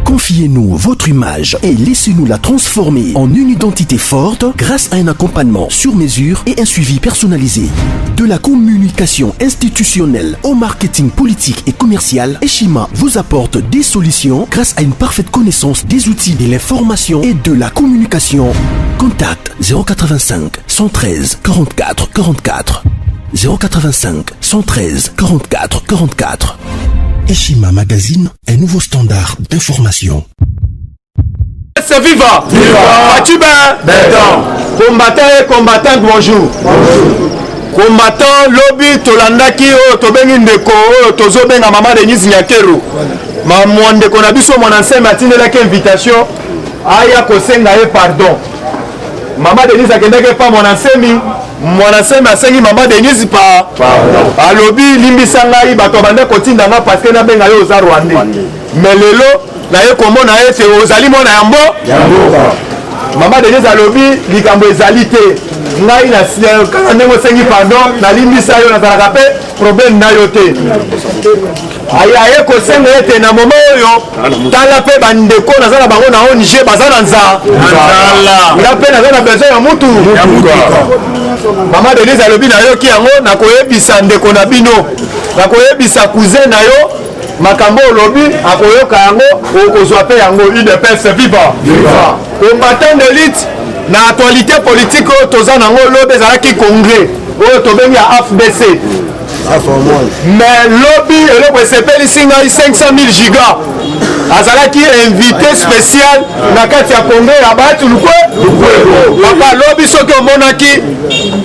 Confiez-nous votre image et laissez-nous la transformer en une identité forte grâce à un accompagnement sur mesure et un suivi personnalisé. De la communication institutionnelle au marketing politique et commercial, Eshima vous apporte des solutions grâce à une parfaite connaissance des outils de l'information et de la communication. Contact 085 113 44 44 085 113 44 44. Eshima Magazine, un nouveau standard d'information. C'est viva! Viva! Tu bien? Combattant et combattant, bonjour. Combattant, lobby, tolandaki, tobengi ndeko, tozobenga maman Denise Nyakeru. Maman ndeko na biso mon ancien matin la invitation, aya kosenga e pardon. Maman Denise akendeke pas mon ancien masengi maman Denise pa alobi limbisa ngai bato bande kotinda nga parce que na benga yo za Rwanda. Mais lelo na ye komona ete ozali mona yambo. Maman Denise alobi likambo ezali te. Ngai na kaka ndenge sengi pardon na limbisa yo na zalaka pe problème na yo te. Aye kosenga ete na moment oyo tala pe bandeko nazala bango na ONG bazala nzala. Na pe nazala besoin ya mutu. Maman Denise alobi na yo ki yango na koyebisa ndeko na bino. Na koyebisa cousin na yo makambo olobi akoyoka yango okozwa pe yango UDPS viva. Combattant d'élite na actualité politique oyo toza nango lobi ezalaki congrès oyo tobengi ya AFDC. Mais lobby eloko esepelisi ngai 500 000 giga azalaki invité spécial na kati ya congrès ya Bahati Lukwebo. Papa lobby soki omonaki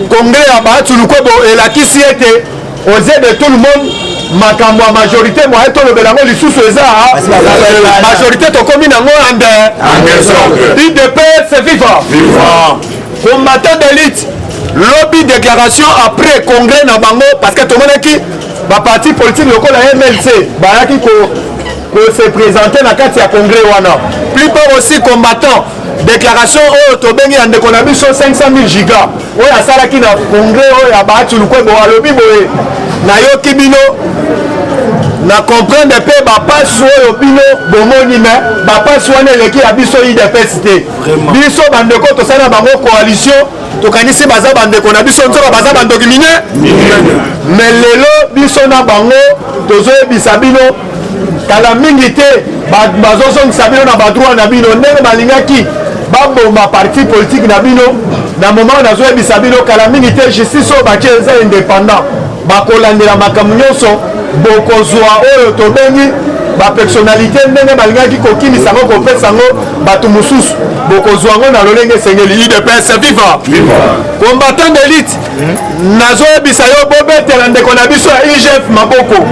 congrès ya Bahati Lukwebo elakisi ete oze de tout le monde makambo ya majorité moye tolobela yango lisusu eza majorité tokomi nango ande UDPS viva. Combattant d'élite lobby déclaration après congrès na bango parce que tomonaki baparti politique lokola MLC bayaki se présenter na kati ya congrès wana. Plupart aussi combattant déclaration oyo tobengi ya ndeko na biso 500 000 giga oyo asalaki na congrès oyo ya Bahati Lukwebo alobi boye nayoki bino na comprendre pe bapasi oyo bino bomoni me bapasi wana eleki ya biso UDPS te. Biso bandeko tosala bango coalition tokanisi baza bandeko na biso nzoka baza bandoki mine mais lelo biso na bango tozoyebisa bino kala mingi te bazozongisa bino na badroit na bino ndenge balingaki babomba parti politique na bino na moment nazoyebisa bino kala mingi te justice oyo batie eza indépendant bakolandela makambo nyonso bokozwa oyo tobengi bapersonnalité ndenge balingaki kokimisa yango kopesa yango bato mosusu bokozwa yango na lolenge esengeli UDPS viva. Combattant d'élite nazoyebisa yo bobetela ndeko na biso ya IGF maboko,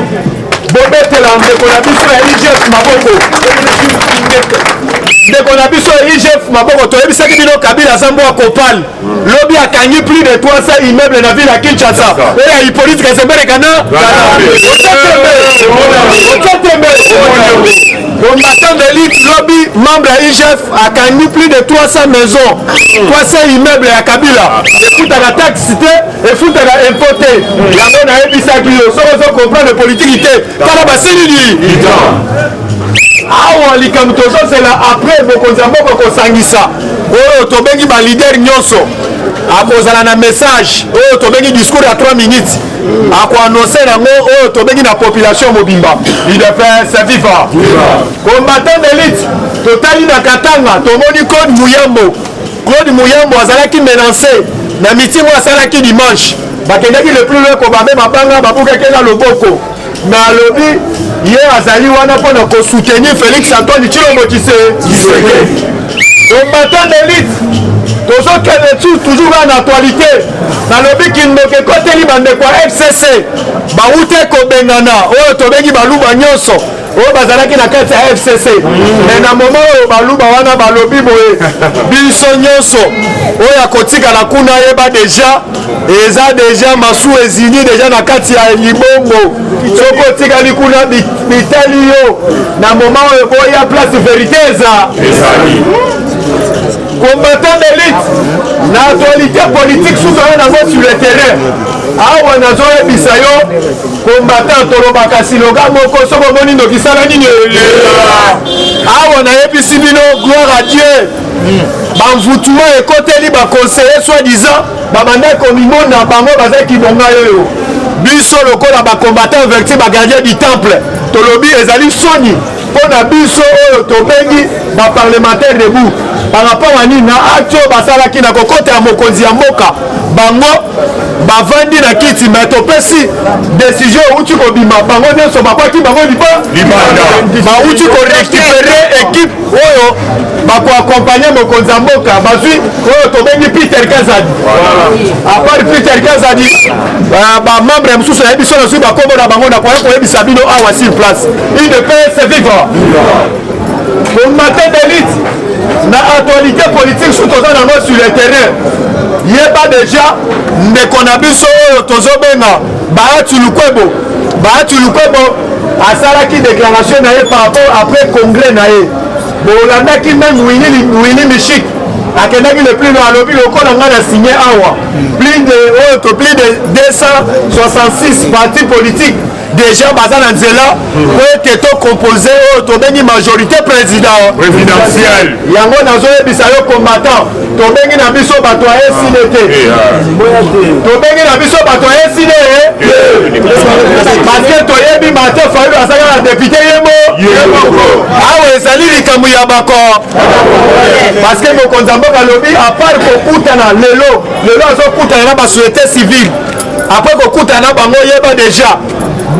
bobetela ndeko na biso ya IGF maboko, ndeko na biso ya IGF maboko. Toyebisaki bino Kabila Zambo a Kopal lobi akangi plus de 300 immeubles na ville ya Kinshasa et ya Hippolyte Kazembere kana combattant d'élite lobby membre ya IGF akangi plus de 300 maisons 300 immeubles ya Kabila efutaka taxe te efutaka impôt te yango nayebisaki yo soki ozokomprendre politique te kala basilili awa likambo tozozela après bokonzi ya mboka kosangisa oyo tobengi balider nyonso akozala na message oyo tobengi discours ya 3 minutes akoannonce yango oyo tobengi na population mobimba UDPS viva. Combattant d'élite totali na Katanga tomoni Claude Muyambo azalaki menacé na mitingo asalaki dimanche bakendaki le plus loin kobambe mabanga babukaki na loboko na alobi ye azali wana mpona kosoutenir Félix Antoine Tshilombo Tshisekedi. Combattant d'élite tozokende toujours en actualité nalobi kindoke ekoteli bandeko ya FCC bawute kobengana oyo tobengi baluba nyonso oyo bazalaki na kati ya FCC mais na moment oyo baluba wana balobi boye biso nyonso oyo akotikala kuna yeba deja eza deja masu ezini deja na kati ya libongo soki otikali kuna bitali yo na moment oyo boya place vérité ezali. Combattant d'élite na actualité politique souvent nango sur le terrain awa nazoyebisa yo combattant tolobaka siloga moko soki omoni ndoki sala nini awa nayebisi bino gloire à Dieu bamvutuma ekoteli baconseiller soi-disant babanda komimona bango bazaki bonga oyo biso lokola bacombattant verti bagardien du temple tolobi ezali soni mpona biso oyo tobengi baparlementaire debout par rapport à nini na acte oyo basalaki na kokota ya mokonzi ya mboka bango bavandi na kiti me topesi décision outi kobima bango nyonso bakwaki bango bauti korecupere équipe oyo bakoakompagne mokonzi ya mboka bazwi oyo tobengi Peter Kazadi apart Peter Kazadi bamembre mosusu na biso nazwi bakombo na bango nakoya koyebisa bino awa sur place UDPS vivre combattant d'élite na actualité politique soki toza nango sur le terrain yeba déjà ndeko na biso oyo tozobenga Bahati Lukwebo asalaki déclaration na ye par rapport après congrès na ye bolandaki même Winnie Michik akendaki le plus alobi lokola nga na signé awa plus de 266 partis politiques déjà baza na nzela po ete tocomposé oyo tobengi majorité présidentielle yango nazoyebisa yo combattant tobengi na biso bato ya esine te tobengi na biso bato ya esine parce que toyebi Martin Fayulu azalaka na député yemoko awa ezali likambo ya bakor parce que mokonzi ya mboka alobi apart kokutana lelo azokutana na basociété civile après kokutana na bango yeba déjà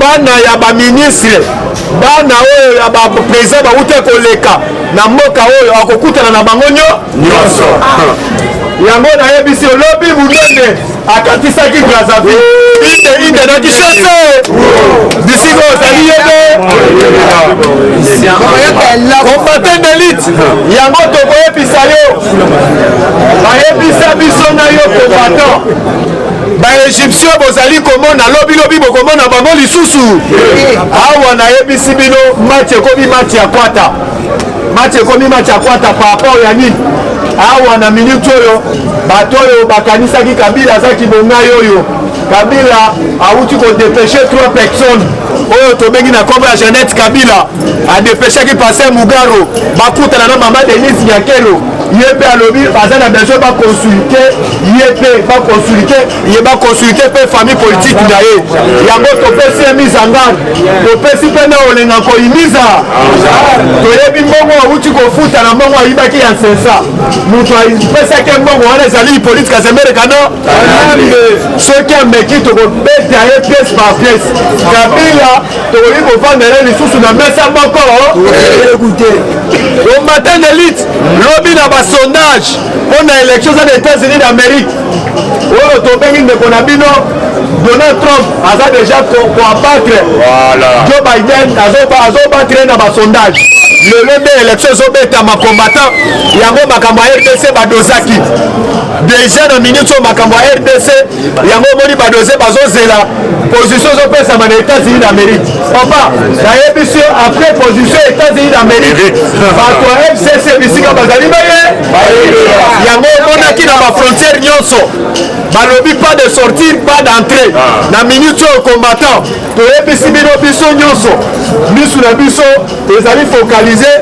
bana ya baministre bana oyo ya baprésident bauti koleka na mboka oyo akokutana na bango nyonso yango nayebisi olobi munene akatisaki Brazzaville inde na Kinshasa bisiko ozali yebe combattant d'élite yango tokoyebisa yo bayebisa biso na yo combattant baegyptien bozali komona lobilobi bokomona bango lisusu awa nayebisi bino match ekomi match ya kwata par rapport ya nini awa na minute oyo bato oyo bakanisaki Kabila azaki bongai oyo Kabila auti kodepeshe 3 personnes oyo tobengi na kombo ya Jeannette Kabila adepeshaki Pasteur Mugaro bakutana na mama Denise Nyakelo ye mpe alobi baza na besoin baconsulte ye mpe baconsulte mpe famille politique na ye yango topesi ye mise en garde topesi mpe na olenga koyimiza toyebi mbongo auti kofuta na mbongo ayibaki ya nsensa moto apesaki mbongo wana ezali Hippolyte Kazemerekano soki ameki tokobeta ye pièce par pièce Kabila tokoki kovandela lisusu na mesa moko combattant d'élite lobi na basondage mpona élection za na États-Unis d'Amérique oyo tobengi ndeko na bino Donald Trump aza déjà koabattre Joe Biden azobatre na basondage lelo nde élection ezobetama combattant yango makambo ya RDC badozaki déjà na minute oyo makambo ya RDC yango omoni badoze bazozela position ezopesama na États-Unis d'Amérique papa nayebisi yo après position États-Unis d'Amérique bato ya FCC bisika bazali baye yango omonaki na bafrontière nyonso balobi pas de sortir pas d'entrée na minute oyo combattant toyebisi bino biso nyonso misu na biso ezali focalisé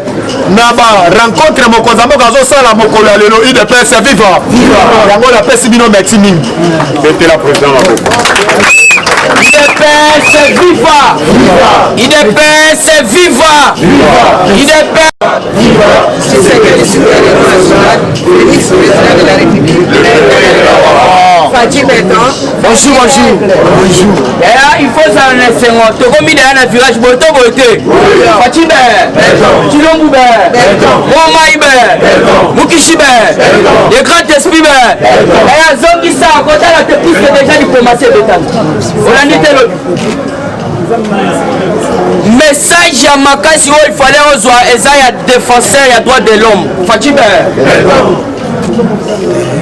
na barencontre mokonzi ya mboka azosala mokolo ya lelo UDPS vivre yango napesi bino merci mingi betela président UDPS viva! UDPS viva! UDPS bonjour. Il faut s'en laisser. Tu commis dans un village, tu peux voter. Fatime, Chilomboube, Momaïbe, Mukishibe, les grands esprits. Et à zone qui s'en côté la technique déjà diplomatie bétane. On a dit message à Makasi où il fallait oser Esaïa défenseur et droit de l'homme. Fatime.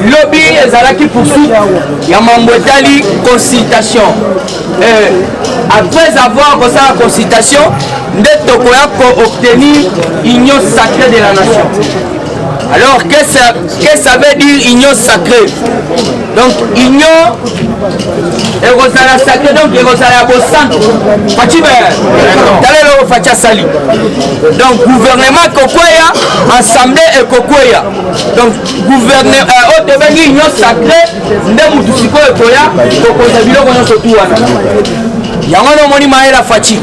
Lobby ezalaki poursuite ya mambwetali consultation après avoir reçu la consultation nde tokoya ko obtenir union sacrée de la nation Alors, qu'est-ce que ça veut dire union sacrée? Donc, union, et Rosala sacrée, donc, et Rosala beau centre. Fatime, Talelo Fatia Sali. Donc, gouvernement Kokoya, assemblée et Kokoya. Donc, gouvernement, au début, union sacrée, Ndemu Tusiko et Koya, Kokoya Bilo Koya Sotuana. Yangono Moni Maela Fati.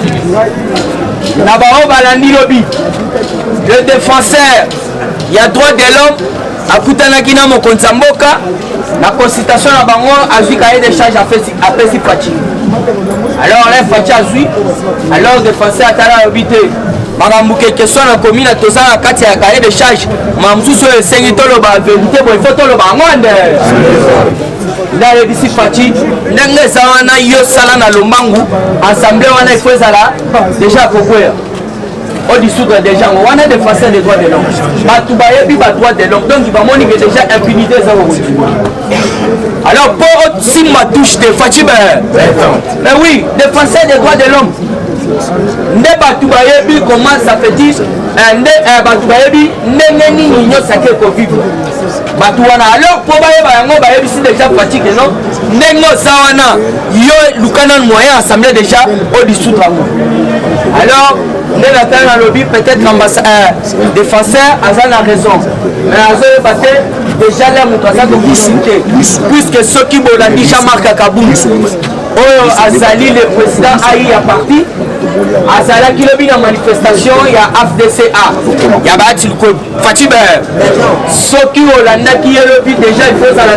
Nabao Balandi Lobby. Le défenseur, il y a droit de l'homme. Akutanaki na mokonza mboka la consultation na bango azui cahier de charge a fait Fati. Alors là Fati azui alors défenseur atala obité makambuke question na commune na toza na kati ya cahier de charge mamsusu esengi tolo ba vérité bo il faut tolo ba ngonde là le d'ici Fati ndenge zawana yo sala na lombangu assemblée wana il faut ezala déjà kokwea au dissoudre déjà on a des défenseurs des droits de l'homme batoubaye bi ba droits de l'homme donc il va monique déjà impunité ça alors pour si ma touche de Fati mais oui défenseur des droits de l'homme ne batoubaye bi comment ça fait dire ne batoubaye bi ndenge ni union sacrée ko vivre batouana alors pour baye ba yango baye si déjà Fati que non ndenge zawana yo lukana moyen assemblée déjà au dissoudre alors dans le lobby peut-être défenseur a raison mais déjà là puisque ceux qui ont déjà marqué à Kaboul Azali le président Aïe a parti Azala qui lobby dans manifestation il y a FDCA il y a Batil Fatime ceux qui ont qui est lobby déjà il faut ça la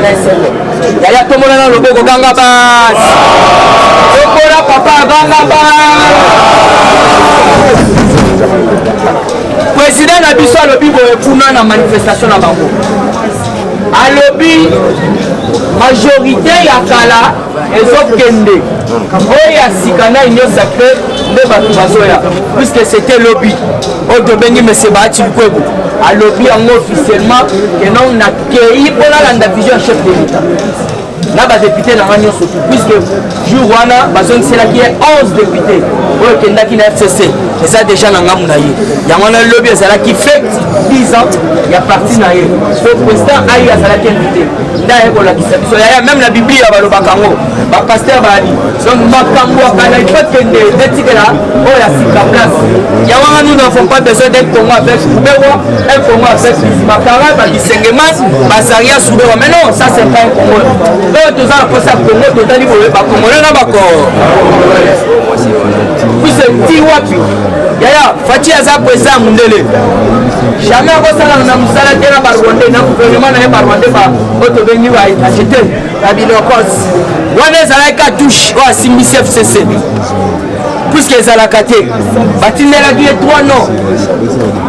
il y a tout le monde dans le Bogo Gangabas papa Gangabas président Nabiso a lobby pour la manifestation à Bango. A lobby majorité ya kala ezokende. Oya sikana union sacrée de Batubazoya puisque c'était lobby. O de bengi monsieur Bati Kwebo. A lobby en officiellement que non na kei pour la division chef de l'État. Là, les députés n'ont rien surtout, puisque Jouana, c'est là qui est 11 députés. Qui est FCC. Et ça, déjà, dans le il y a un lobby qui fait 10 ans, il y a parti dans le président Aïe a qui est invité. Même la Bible, il y a le Bakango, le pasteur Bali. Donc, Bakango, il faut que les là, il y a 6 places. Il y a un nous n'avons pas besoin d'être comme avec Soubewa, un comme avec Makara, Babisengeman, Basaria Soubewa. Mais non, ça, c'est pas un Congo. Tous ans pour ça Congo total il faut pas Congolais na bako puis c'est petit wapi yaya Fati aza président mundele jamais ko sala na musala tena ba Rwanda na gouvernement na ba Rwanda ba auto bengi wa acheter la bilokos wana zala ka touche wa simbisi FCC puisque zala kate batinela qui est 3 noms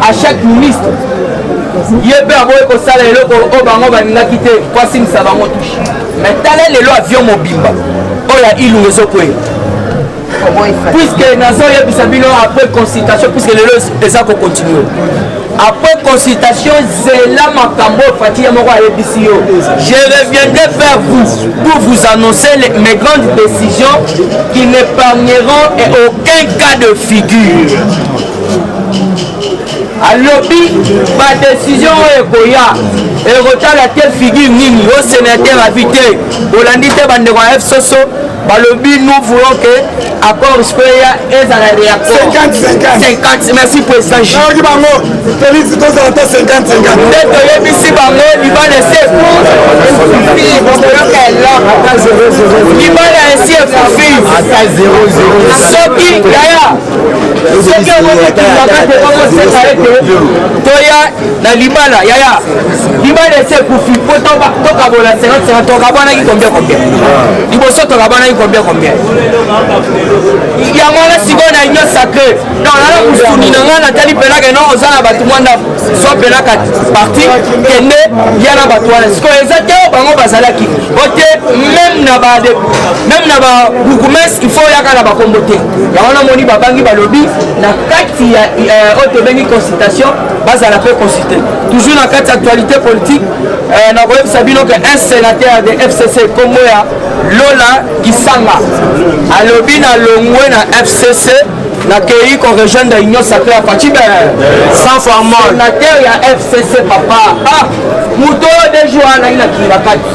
à chaque ministre yebe aboye ko sala eloko o bango baninga kite kwa simisa bango touche mais talé les lois avion mobimba oh ya ilungu ezokwe puisque nazo yebisa bino après consultation puisque les lois eza ko continuer après consultation zela makambo Fati ya moko ayebisi yo je reviendrai vers vous pour vous annoncer mes grandes décisions qui n'épargneront aucun cas de figure. A lobby, ma décision est Goya. Et retard la telle figure nini au sénateur invité. Olandite bandeko FCC. Balobi, nous voulons que accord Square et à la réaction 50. Merci président. Félix, tu as 50. Ici, il va laisser il va laisser Toya na Libala yaya Liba laisser Koufi poto tokabola 50 tokabana ki combien liboso tokabana ki combien yango na siko na union sacrée non na kusuni na na tali pela que non ozana batu mwanda so pela ka parti kende yana batu wana siko ezate bango bazalaki ote même na ba bourgmestre il faut yaka na ba kombote yango na moni babangi balobi na kati ya ote bengi consultation bazala peut consulter toujours dans quatre actualité politique na ko sabino que un sénateur de FCC Congo ya Lola Kisanga alobi na longwe na FCC nakei qu'on rejoindre l'Union Sacrée à Fachibe. Sans formal. Sénateur, il y a FCC papa. Ah, Mouto de Joa, il y a Kinakati.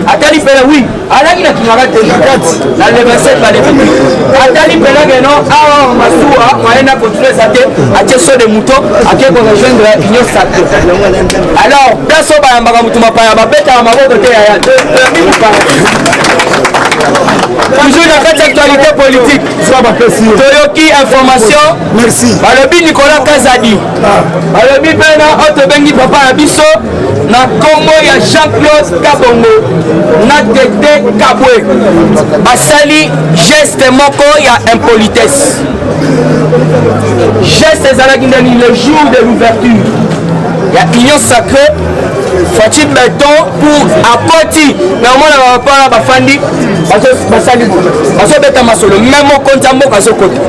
Atali Pela, oui. Alaki na Kinakati. Dans le 27, pas les filles. Atali Pela, non. Ah, Massoua, Moyena continuer sa tête. À Tiesso de Mouto, à qui qu'on rejoindre l'Union Sacrée. Alors, dans ce bas, Moutouma Paya, bête à ma voix, toujours dans cette actualité politique. Toyoki information. Merci. Balobi Nicolas Kazadi. Balobi Pena Otobengi Papa Abiso. Na Congo ya Jean-Claude Kabongo. Na Tete Kabwe. Basali geste moko ya impolitesse. Geste ezalaki ndani le jour de l'ouverture. Ya Union Sacrée. Faut-il béton pour apporter mais au moins on va pas bafandi basali baso beta masolo même au compte à moka so côté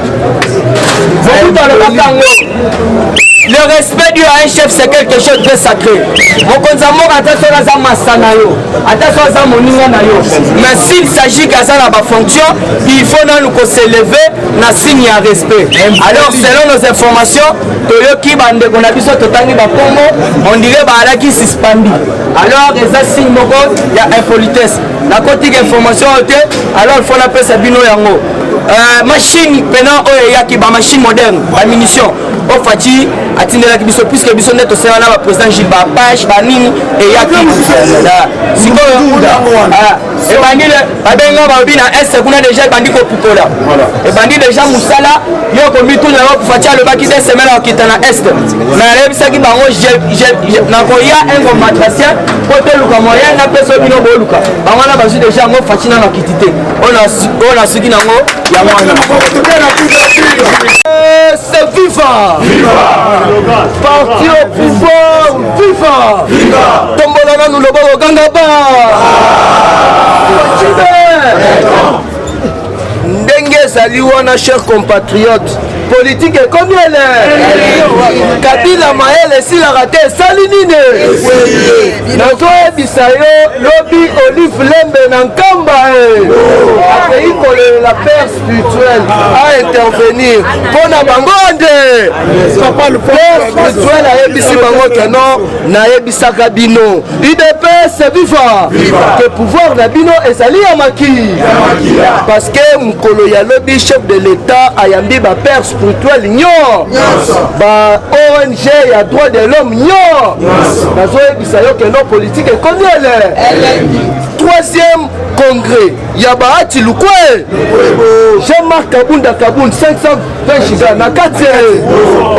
le respect du chef c'est quelque chose de sacré mon compte à moka attention à za masana yo attention à za moninga na yo mais s'il s'agit qu'à ça la fonction il faut nous s'élever na signe à respect alors selon nos informations toyoki bande qu'on a biso totangi ba Congo on dirait ba ala qui suspendu alors les signes moko il y a impolitesse la côté information alors il faut la paix bino yango machine pena oyo yaki ba machine moderne ba munition o fati atindela ki biso puisque biso neto sera na ba président Gilles ba page ba nini et yaki siko et bandi babenga ba bina est kuna déjà bandi ko pukola et bandi déjà musala yo ko mitu na ko fati le baki des semaines en kitana est na rebisa ki bango na ko ya un matracien côté luka moyen na peso bino boluka bango na bazu déjà ngo fati na kitité on a suki nango ya mwana c'est viva parti au pouvoir viva tombola nous le bon ganga ba ndenge ezali wana chers compatriotes politique est comme elle est Kabila Maël et s'il a raté sali nini nazoyebisa yo lobi Olive Lembe na nkamba akei kolela père spirituel à intervenir mpona bango nde père spirituel ayebisi bango keno nayebisaka bino UDPS viva que pouvoir na bino ezali ya maki parce que mokolo ya lobi chef de l'état ayambi ba père spirituel nyo ba ONG ya droit de l'homme nyo nazoyebisa yo ke no politique ekomi ele troisième congrès ya bahati lukwe Jean-Marc Kabunda Kaboun 520 giga na kati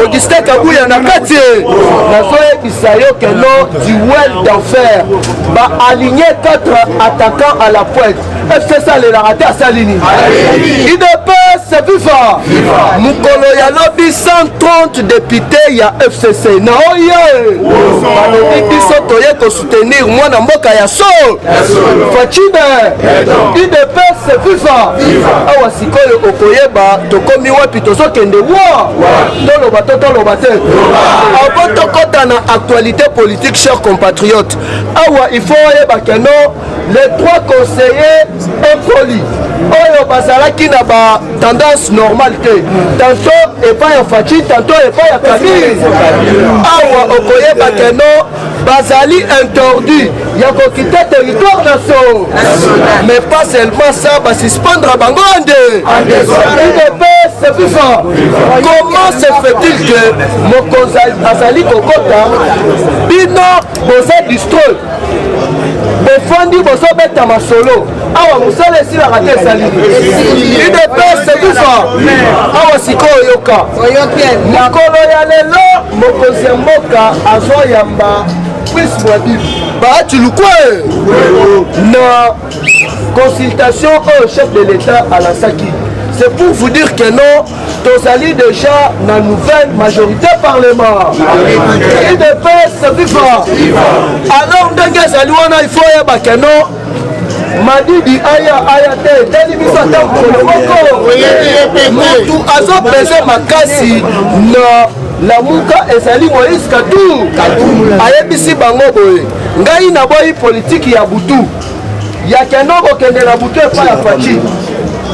Augustin Kabuya na kati nazoyebisa yo ke no duel d'enfer ba aligné 4 attaquants à la pointe FCC alela raté asalini UDPS viva mukolo ya lobi 130 députés ya FCC na oye balobi biso toye kosoutenir mwana mboka ya so Fachibe UDPS viva awa sikoyo okoyeba tokomi wapi tozokende wa toloba te avant tokota na actualité politique chers compatriotes awa il faut oyeba keno les 3 conseillers impolis oyo bazalaki na ba tendance normale te tantôt epai ya Fachi tantôt epai ya Kabila awa okoyeba keno bazali interdit ya kokite territoire national mais pas seulement ça basuspendre bango nde comment se fait-il que mokonzi azali kokota bino boza distro bofandi bozobeta masolo awa mosala esilaka te ezali UDPS viva awa sikoyo oyoka mokolo ya lelo mokonzi ya mboka azoyamba Prince Mwadili bahati lukwe na consultation au chef de l'état à la Saki. C'est pour vous dire que non, tozali déjà la nouvelle majorité parlement. Et de paix, c'est viva. Alors, il faut y que non. Madidi aya te teli biso ata mokolo moko mutu azopese makasi na lamuka ezali Moïse Katumbi ayebisi bango boye ngai naboyi politiki ya butu ya keno kokende na butu epai ya Fachi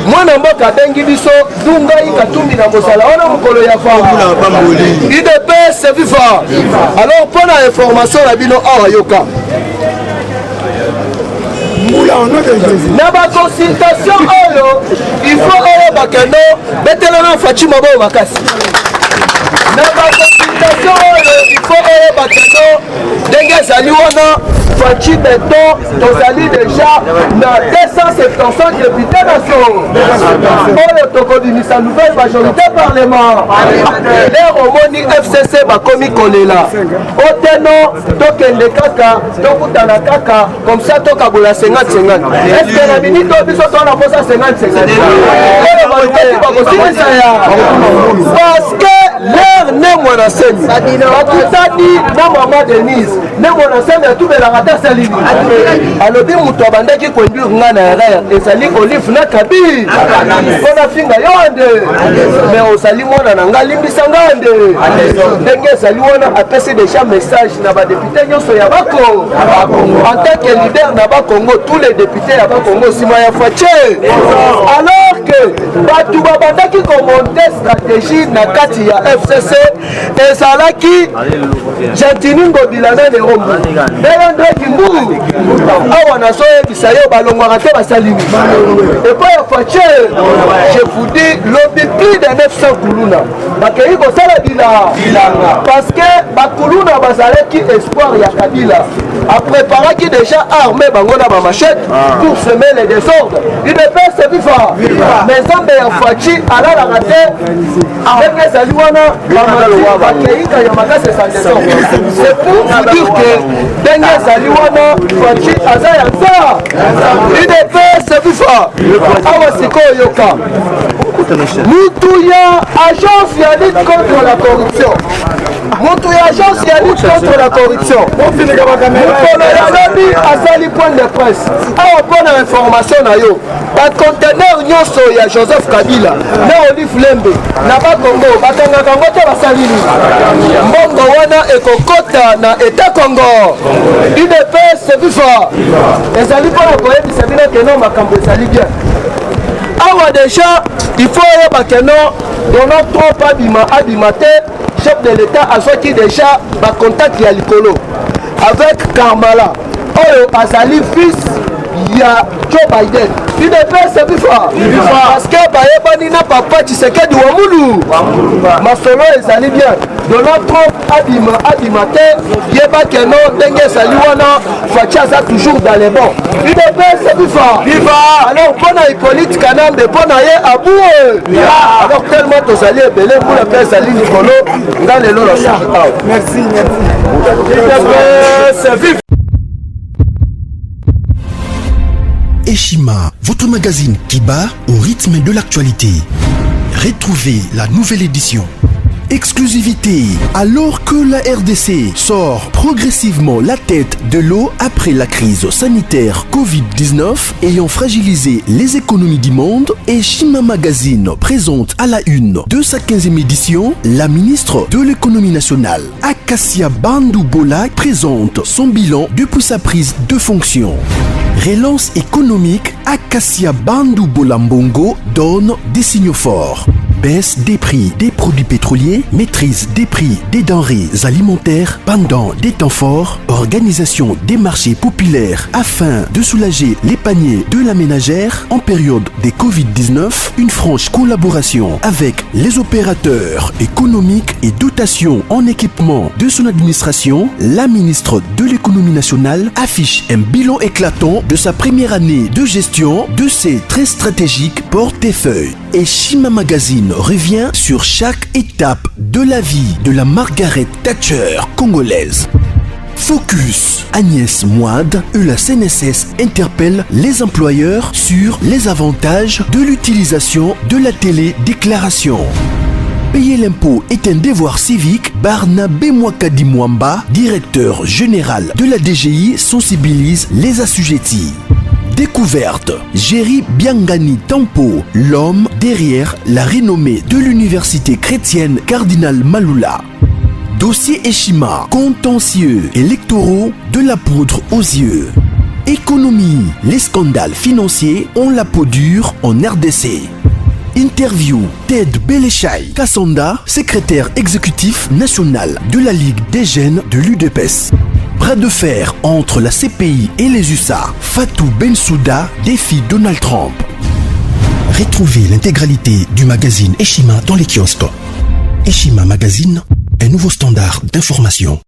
mwana mboka bengi biso Dungai Katumbi na Mosala wana mukolo ya fama IDPS viva. Alors pour la information la bino awa yoka na ba consultation oyo il faut oyo bakeno betelana Fatima bo makasi na ba consultation oyo il faut oyo bakeno ndenge ezali wana Fachi Beton tozali déjà na 275 députés nationaux oyo tokobimisa nouvelle majorité parlement lero omoni FCC bakomi kolela oteno tokende kaka tokutana kaka comme ça tokabola 50-50 est-ce que na minute oyo biso tona posa 50-50 oyo balukaki bakosilisa ya parce que l'air ne mwana semi bakutani na mama Denise ne mwana semi atubelaka te salini alobi moto abandaki conduire nga na erreur ezali Olive na Kabi mpona finga yo nde mais ozali mwana na nga limbisa nga nde ndenge ezali wana apesi déjà message na badepute nyonso ya bakongo en tant que leader na bakongo tous les députés ya bakongo nsima ya Fache alors que bato babandaki komonte stratégie na kati ya FCC ezalaki Gentini Ngobilana ne Rombo Ndenge Kimbu awa nazoyebisa yo balongwaka te basalini epo ya Fache je vous dis lobi plus de 900 kuluna bakei kosala bilanga parce que bakuluna bazalaki espoir ya Kabila apréparaki déjà armé bango na bamachette pour semer les désordres IDPS viva mais nzambe ya Fachi alalaka te ndenge ezali wana bakeika ya makasi esa désordre c'est pour vous dire que ndenge ezali wana Fachi aza ya nza IDPS viva awa sikoyo yoka mutu ya agence ya lutte contre la corruption mutu ya agence ya lutte contre la corruption mukolo ya lobi azali point de presse awa mpona information na yo bacontener nyonso ya Joseph Kabila na Olive Lembe na bakongo bakangaka ngo te basalini mbongo wana ekokota na eta Congo IDPS viva ezali mpona koyebisa bino keno makambo ezali bien awa déjà il faut oyeba keno Donald Trump abima te chef de l'état azwaki déjà bacontact ya likolo avec Kamala oyo azali fils ya Joe Biden IDPS viva parce que bayebani na papa Tshisekedi wa mulu masolo ezali bien Donald Trump abima te yeba keno ndenge ezali wana Fachi aza toujours dans les bons IDPS viva alors mpona Hippolyte Kanambe mpona ye abue alors tellement tozali ebele mbula mpe ezali likolo nga lelo na sar awa merci IDPS viva. Eshima, votre magazine qui bat au rythme de l'actualité. Retrouvez la nouvelle édition. Exclusivité, alors que la RDC sort progressivement la tête de l'eau après la crise sanitaire Covid-19 ayant fragilisé les économies du monde, Eshima Magazine présente à la une de sa 15e édition la ministre de l'économie nationale, Acacia Bandou Bola, présente son bilan depuis sa prise de fonction. Relance économique, Acacia Bandou Bola Mbongo donne des signaux forts. Baisse des prix des produits pétroliers, maîtrise des prix des denrées alimentaires pendant des temps forts, organisation des marchés populaires afin de soulager les paniers de la ménagère en période de Covid-19, une franche collaboration avec les opérateurs économiques et dotation en équipement de son administration, la ministre de l'économie nationale affiche un bilan éclatant de sa première année de gestion de ses très stratégiques portefeuilles. Eshima Magazine revient sur chaque étape de la vie de la Margaret Thatcher congolaise. Focus, Agnès Moide et la CNSS interpellent les employeurs sur les avantages de l'utilisation de la télédéclaration. Payer l'impôt est un devoir civique. Barnabé Mwakadi Mwamba, directeur général de la DGI, sensibilise les assujettis. Découverte, Jerry Biangani Tampo, l'homme derrière la renommée de l'université chrétienne Cardinal Malula. Dossier Eshima, contentieux électoraux de la poudre aux yeux. Économie, les scandales financiers ont la peau dure en RDC. Interview Ted Belechai Kassonda, secrétaire exécutif national de la Ligue des jeunes de l'UDPS. Bras de fer entre la CPI et les USA. Fatou Bensouda défie Donald Trump. Retrouvez l'intégralité du magazine Eshima dans les kiosques. Eshima Magazine, un nouveau standard d'information.